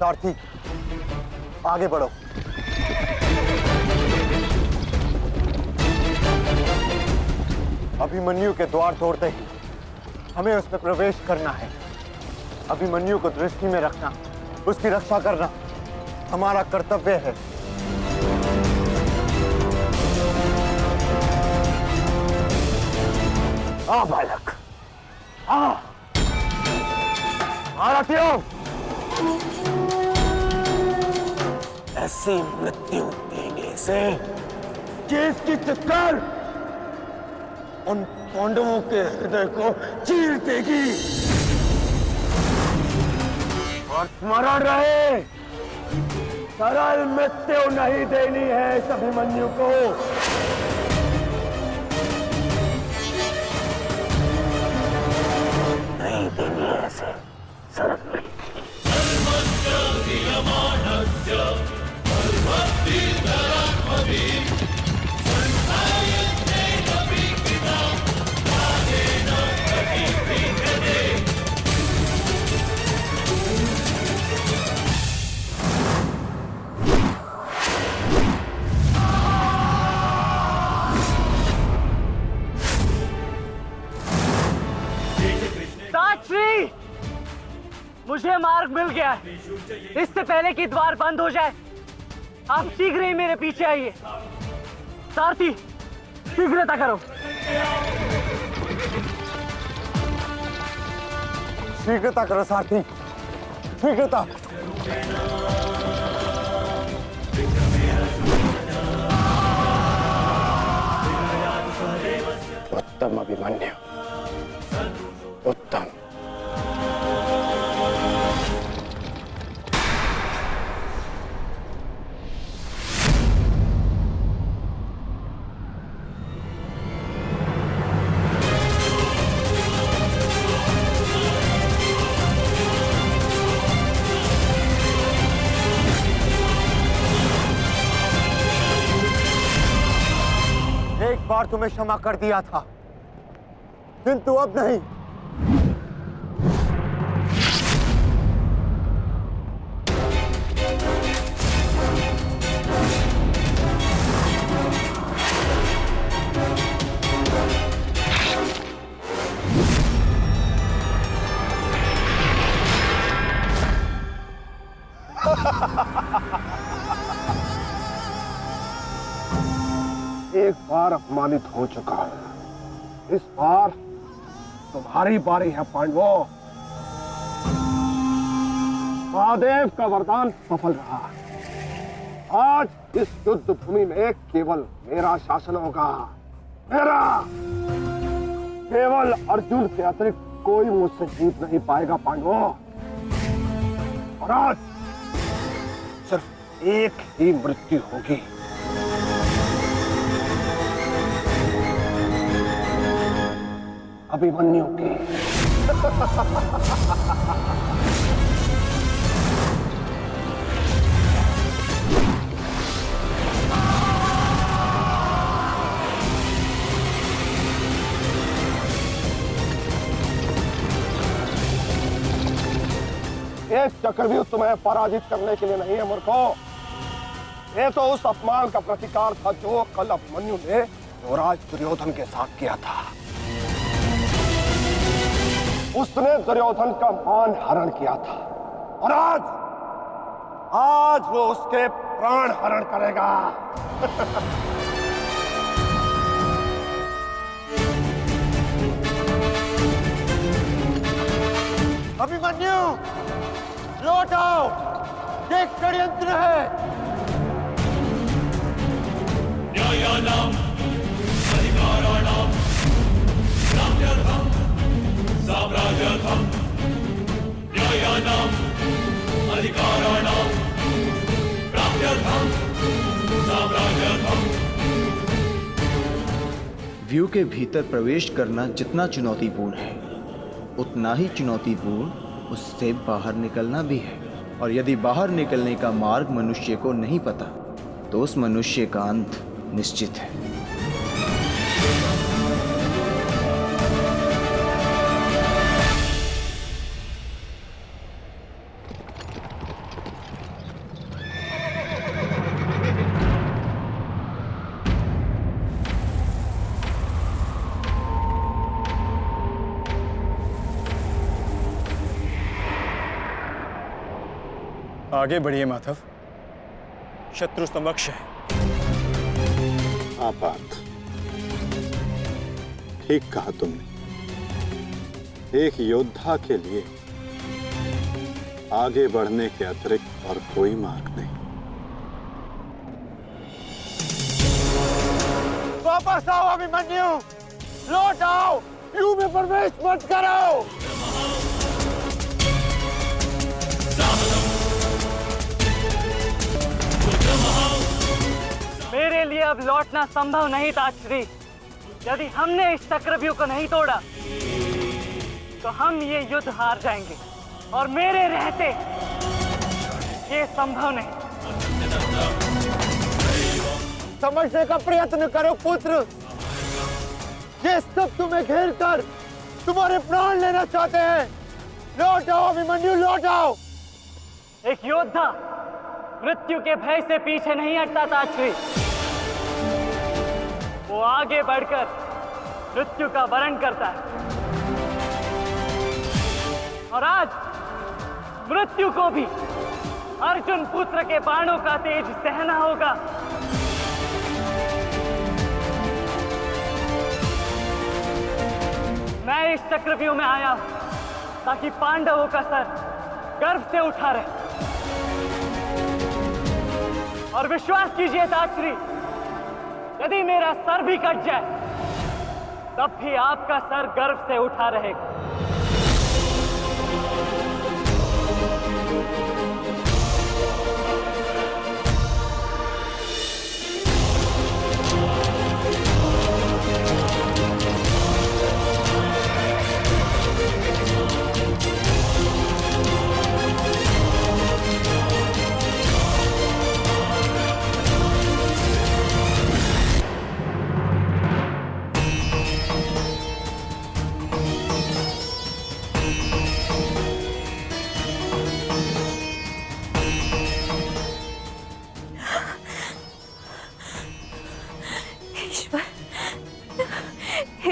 सारथी, आगे बढ़ो। अभिमन्यु के द्वार तोड़ते ही हमें उसमें प्रवेश करना है। अभिमन्यु को दृष्टि में रखना, उसकी रक्षा करना हमारा कर्तव्य है। आ बालक, आ भारतीयों, ऐसी मृत्यु देने से कि इसकी चित्कार उन पांडवों के हृदय को चीर देगी। और स्मरण रहे, सरल मृत्यु नहीं देनी है इस अभिमन्यु को। नहीं देनी है ऐसे सरल मृत्यु। साक्षी, मुझे मार्ग मिल गया है। इससे पहले कि द्वार बंद हो जाए, आप शीघ्र ही मेरे पीछे आइए। सारथी, शीघ्रता करो। शीघ्रता करो सारथी, शीघ्रता। उत्तम अभिमन्यु, उत्तम। एक बार तुम्हें क्षमा कर दिया था, किंतु अब नहीं। एक बार अपमानित हो चुका हूं, इस बार तुम्हारी बारी है पांडवों। महादेव का वरदान सफल रहा। आज इस युद्ध भूमि में केवल मेरा शासन होगा, मेरा। केवल अर्जुन के अतिरिक्त कोई मुझसे जीत नहीं पाएगा पांडवों। और आज सिर्फ एक ही मृत्यु होगी। अभिमन्यु की। एक चक्रव्यूह तुम्हें पराजित करने के लिए नहीं है मूर्खों। ये तो उस अपमान का प्रतिकार था जो कल अभिमन्यु ने युवराज दुर्योधन के साथ किया था। उसने दुर्योधन का मान हरण किया था और आज वो उसके प्राण हरण करेगा। अभिमन्यु, लौट आओ, ये षड्यंत्र है। न्यायानां अधिकाराणां प्राप्त्यर्थं साम्राज्यर्थं न्यायानां अधिकाराणां प्राप्त्यर्थं साम्राज्यर्थं। व्यू के भीतर प्रवेश करना जितना चुनौतीपूर्ण है, उतना ही चुनौतीपूर्ण उससे बाहर निकलना भी है। और यदि बाहर निकलने का मार्ग मनुष्य को नहीं पता, तो उस मनुष्य का अंत निश्चित है। आगे बढ़िए माधव, शत्रु समक्ष है। हाँ पार्थ, ठीक कहा तुमने। एक योद्धा के लिए आगे बढ़ने के अतिरिक्त और कोई मार्ग नहीं। वापस आओ अभिमन्यु, लौट आओ, यू में प्रवेश मत करो। मेरे लिए अब लौटना संभव नहीं था श्री। यदि हमने इस चक्रव्यूह को नहीं तोड़ा तो हम ये युद्ध हार जाएंगे, और मेरे रहते ये संभव नहीं। समझने का प्रयत्न करो पुत्र, ये सब तुम्हें घेर कर तुम्हारे प्राण लेना चाहते हैं। लौट आओ अभिमन्यु, लौट आओ। एक योद्धा मृत्यु के भय से पीछे नहीं हटता था श्री। वो आगे बढ़कर मृत्यु का वरण करता है, और आज मृत्यु को भी अर्जुन पुत्र के बाणों का तेज सहना होगा। मैं इस चक्रव्यूह में आया हूं ताकि पांडवों का सर गर्व से उठा रहे। और विश्वास कीजिए ताश्री, यदि मेरा सर भी कट जाए तब भी आपका सर गर्व से उठा रहेगा।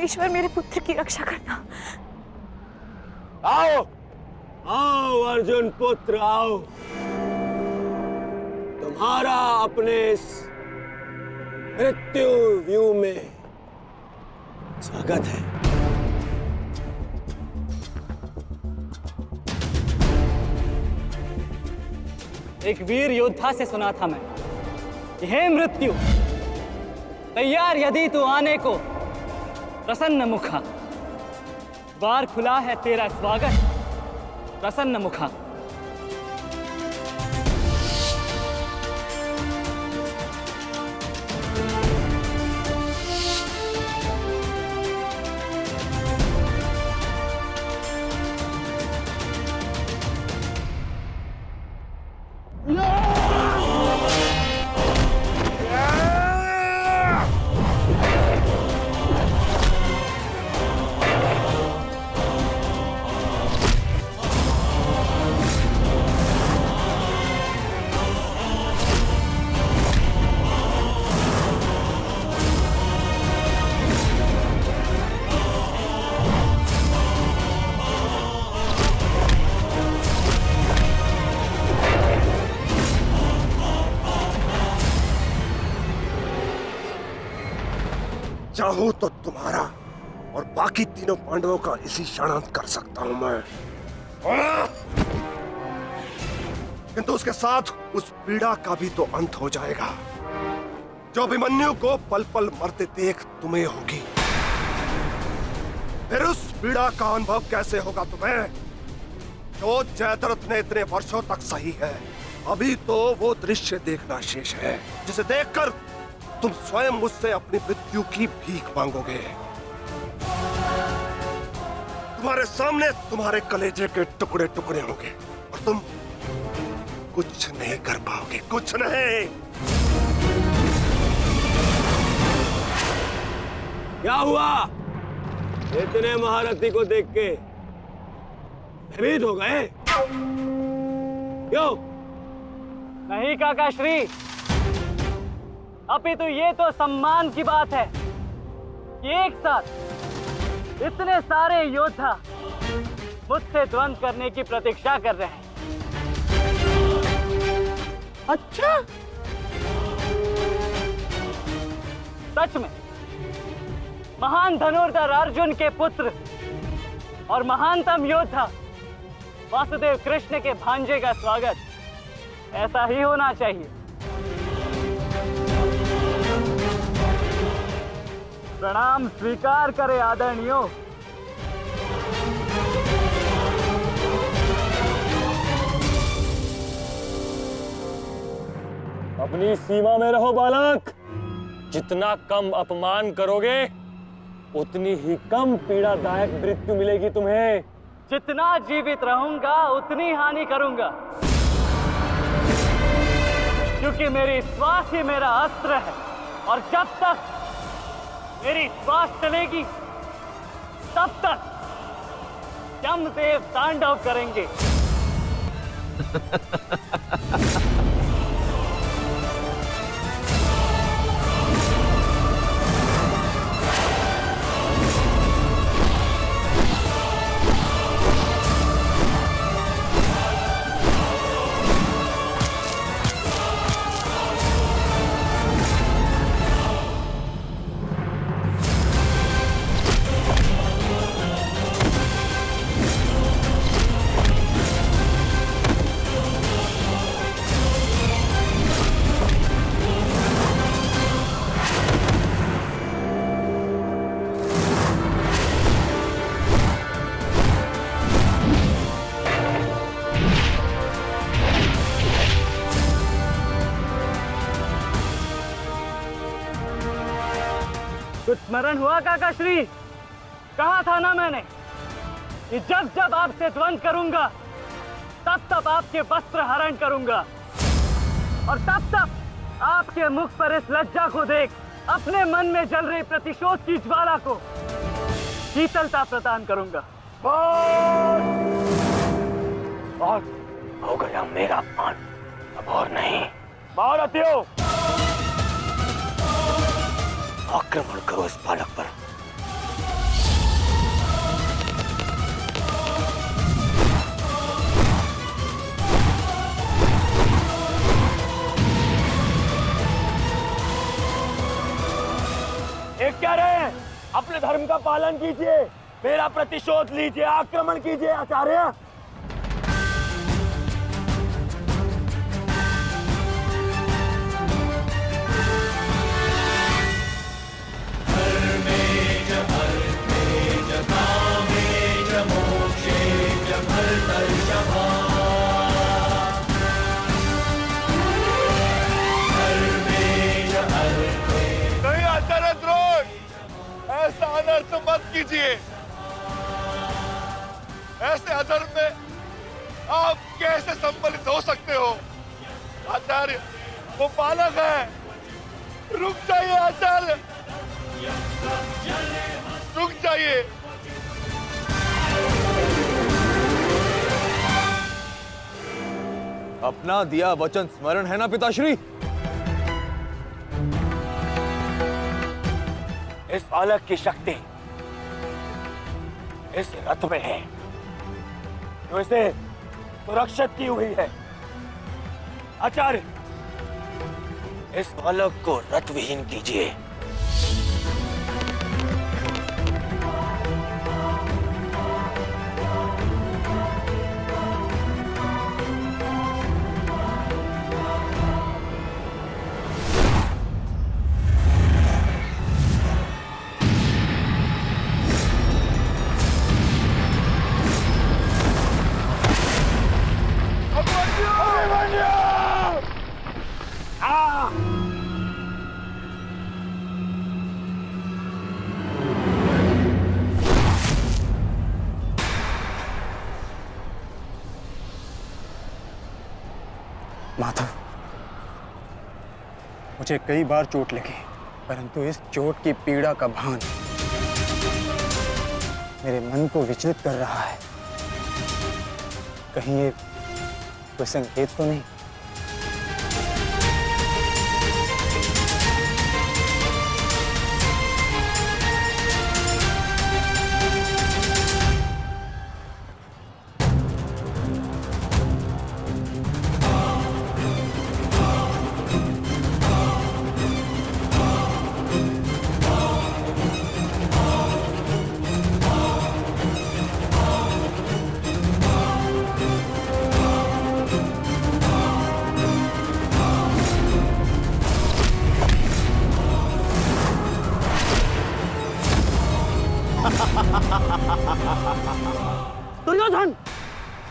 ईश्वर, मेरे पुत्र की रक्षा करना। आओ आओ अर्जुन पुत्र, आओ। तुम्हारा अपने इस मृत्यु व्यू में स्वागत है। एक वीर योद्धा से सुना था मैं, हे मृत्यु, तैयार यदि तू आने को प्रसन्न मुखा। द्वार खुला है तेरा स्वागत, प्रसन्न मुखा। चाहूं तो तुम्हारा और बाकी तीनों पांडवों का इसी क्षण अंत कर सकता हूं मैं, किंतु उसके साथ उस पीड़ा का भी तो अंत हो जाएगा जो अभिमन्यु को पल पल मरते देख तुम्हें होगी। फिर उस पीड़ा का अनुभव कैसे होगा तुम्हें जो जयद्रथ ने इतने वर्षों तक सही है। अभी तो वो दृश्य देखना शेष है जिसे देखकर तुम स्वयं मुझसे अपनी मृत्यु की भीख मांगोगे। तुम्हारे सामने तुम्हारे कलेजे के टुकड़े टुकड़े होंगे और तुम कुछ नहीं कर पाओगे, कुछ नहीं। क्या हुआ? इतने महारथी को देख के भयभीत हो गए? क्यों? नहीं काका श्री, अपितु ये तो सम्मान की बात है कि एक साथ इतने सारे योद्धा मुझसे द्वंद्व करने की प्रतीक्षा कर रहे हैं। अच्छा, सच में महान धनुर्धर अर्जुन के पुत्र और महानतम योद्धा वासुदेव कृष्ण के भांजे का स्वागत ऐसा ही होना चाहिए। प्रणाम स्वीकार करे आदरणीयों। अपनी सीमा में रहो बालक। जितना कम अपमान करोगे उतनी ही कम पीड़ादायक मृत्यु मिलेगी तुम्हें। जितना जीवित रहूंगा उतनी हानि करूंगा, क्योंकि मेरी श्वास ही मेरा अस्त्र है और जब तक मेरी श्वास चलेगी तब तक यमदेव तांडव करेंगे। कुछ स्मरण हुआ काका श्री? कहा था ना मैंने कि जब जब आपसे द्वंद करूंगा तब तब आपके वस्त्र हरण करूंगा और तब तब आपके मुख पर इस लज्जा को देख अपने मन में जल रही प्रतिशोध की ज्वाला को शीतलता प्रदान करूंगा। और हो गया मेरा अपमान, अब और नहीं। महारथियों, आक्रमण करो इस बालक पर। एक क्या रहे, अपने धर्म का पालन कीजिए, मेरा प्रतिशोध लीजिए, आक्रमण कीजिए आचार्य। नहीं आचार्य द्रोण, ऐसा अनर्थ मत कीजिए। ऐसे अधर्म में आप कैसे सम्मिलित हो सकते हो? आचार्य, वो बालक है। रुक जाइए आचार्य, रुक जाइए। अपना दिया वचन स्मरण है ना पिताश्री? इस बालक की शक्ति इस रथ में है जो इसे सुरक्षित की हुई है। आचार्य, इस बालक को रथ विहीन कीजिए। माधव, मुझे कई बार चोट लगी, परंतु इस चोट की पीड़ा का भान मेरे मन को विचलित कर रहा है। कहीं ये कोई संकेत तो नहीं?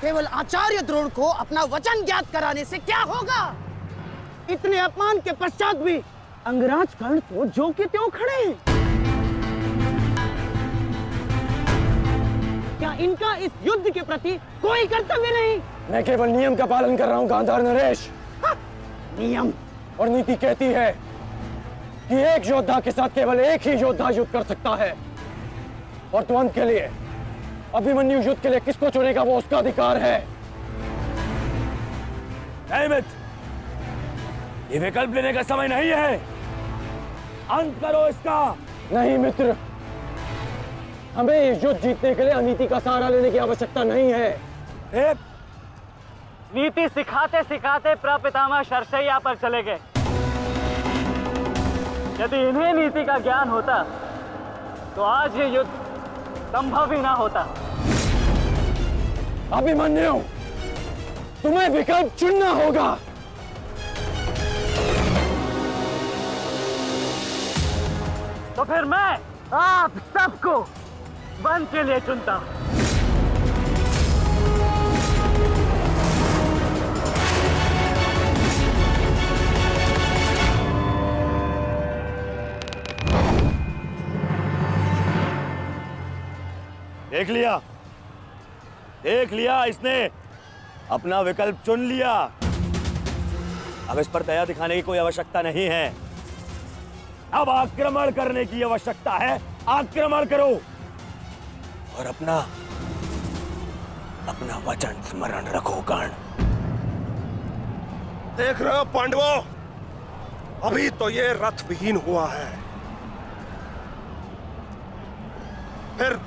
केवल आचार्य द्रोण को अपना वचन ज्ञात कराने से क्या होगा? इतने अपमान के पश्चात भी अंगराज कर्ण तो जो के त्यों खड़े हैं। क्या इनका इस युद्ध के प्रति कोई कर्तव्य नहीं? मैं केवल नियम का पालन कर रहा हूं गांधार नरेश। नियम और नीति कहती है कि एक योद्धा के साथ केवल एक ही योद्धा युद्ध कर सकता है, और तुरंत के लिए अभिमन्यु युद्ध के लिए किसको चुनेगा वो उसका अधिकार है। मित्र, ये विकल्प लेने का समय नहीं है। अंत करो इसका। नहीं मित्र, हमें ये युद्ध जीतने के लिए अनीति का सहारा लेने की आवश्यकता नहीं है। नीति सिखाते सिखाते प्रपितामह शरशैया पर चले गए। यदि इन्हें नीति का ज्ञान होता तो आज ये युद्ध संभव ही ना होता। अभिमन्यु, तुम्हें विकल्प चुनना होगा। तो फिर मैं आप सबको वन के लिए चुनता हूं। देख लिया इसने अपना विकल्प चुन लिया। अब इस पर दया दिखाने की कोई आवश्यकता नहीं है। अब आक्रमण करने की आवश्यकता है। आक्रमण करो और अपना वचन स्मरण रखो कर्ण। देख रहे हो पांडवों, अभी तो ये रथ विहीन हुआ है, फिर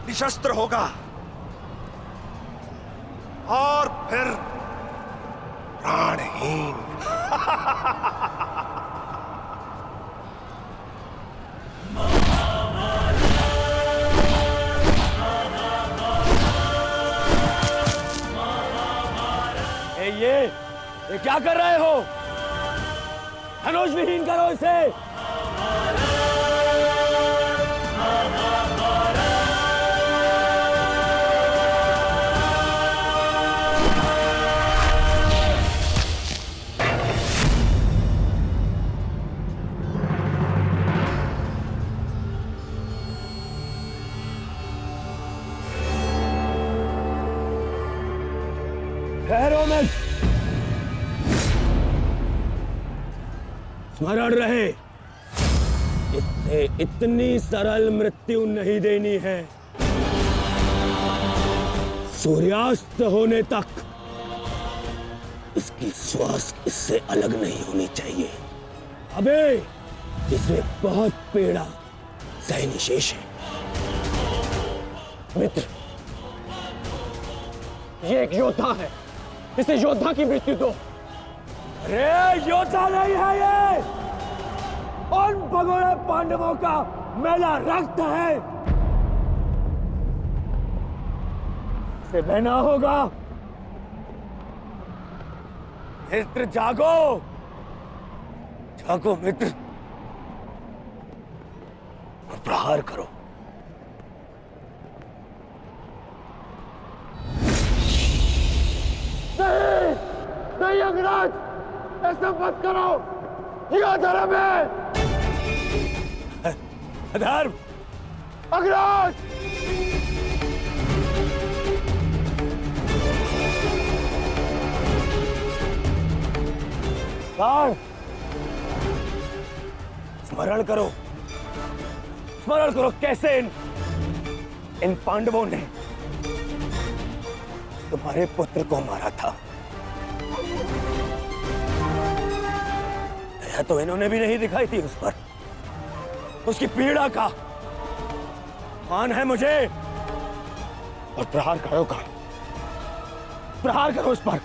निशस्त्र होगा और फिर प्राणहीन। ये क्या कर रहे हो? धनुष विहीन करो इसे। ठहरो मत, स्मरण रहे, इससे इतनी सरल मृत्यु नहीं देनी है। सूर्यास्त होने तक इसकी श्वास इससे अलग नहीं होनी चाहिए। अबे इसमें बहुत पीड़ा सहनी शेष है। मित्र, ये एक योद्धा है, इसे योद्धा की मृत्यु दो। अरे योद्धा नहीं है ये, उन भगोड़े पांडवों का मेला रक्त है। इसे बहना होगा। मित्र जागो, जागो मित्र, और प्रहार करो। नहीं अंगराज, ऐसा मत करो, यह धर्म है। अधर्म? अंगराज! स्मरण करो, स्मरण करो कैसे इन पांडवों ने तुम्हारे पुत्र को मारा था। दया तो इन्होंने भी नहीं दिखाई थी उस पर। उसकी पीड़ा का मान है मुझे। और प्रहार करो, प्रहार करो उस पर।